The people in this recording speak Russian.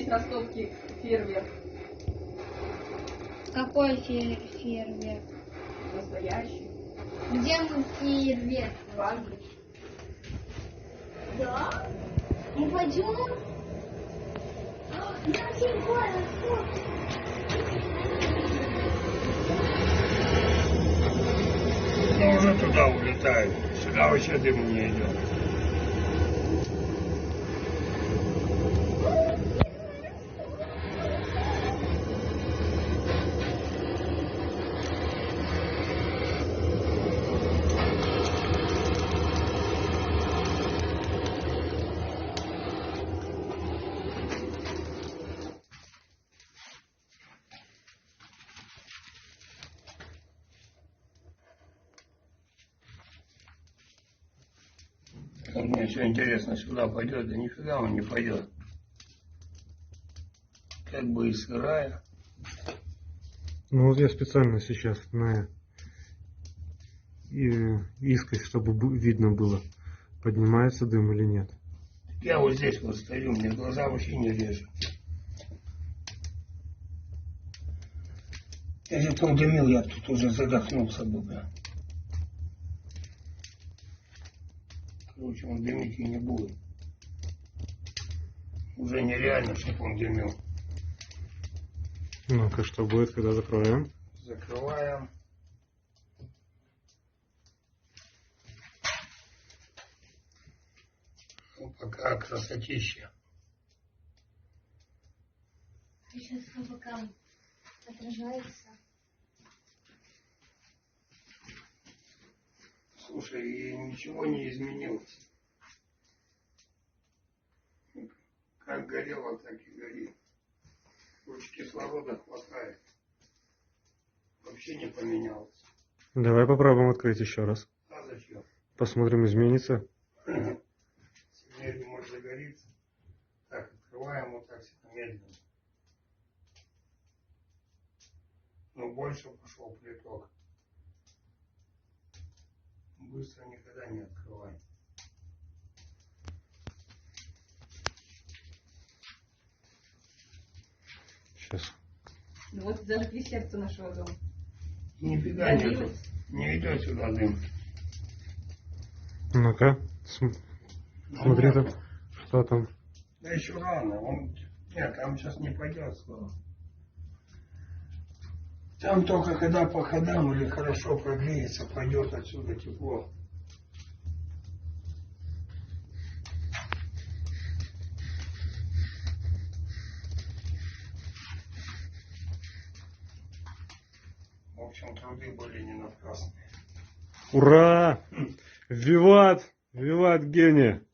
есть ростовский фейерверк. Какой фейерверк? Настоящий. Где мы фейерверк? Правильно. Да? Мы пойдем? На очень город. Ну, уже туда улетают. Сюда вообще дым не идет. Мне все интересно, сюда пойдет, да нифига он не пойдет. Как бы и сырая. Ну вот я специально сейчас на искость, чтобы видно было, поднимается дым или нет. Я вот здесь вот стою, мне глаза вообще не режут. Если бы он дымил, я тут уже задохнулся бы, бля. Короче, он дымить и не будет. Уже нереально, чтобы он дымил. Ну-ка, что будет, когда закроем? Закрываем. Ну, пока красотища. Сейчас по бокам отражается. Слушай, и ничего не изменилось. Как горело, так и горит. Короче, кислорода хватает. Вообще не поменялось. Давай попробуем открыть еще раз. А зачем? Посмотрим, изменится. Теперь может загорится. Так, открываем вот так медленно. Но больше пошел приток. Быстро никогда не открывай. Сейчас. Ну вот зажгли сердце нашего дома. Нифига нету. Не идет сюда дым. Ну-ка, смотри там, что там. Да еще рано. Нет, там сейчас не пойдет скоро. Там только когда по ходам или хорошо прогреется, пойдет отсюда тепло. В общем, труды были не напрасные. Ура! Виват! Виват, гений!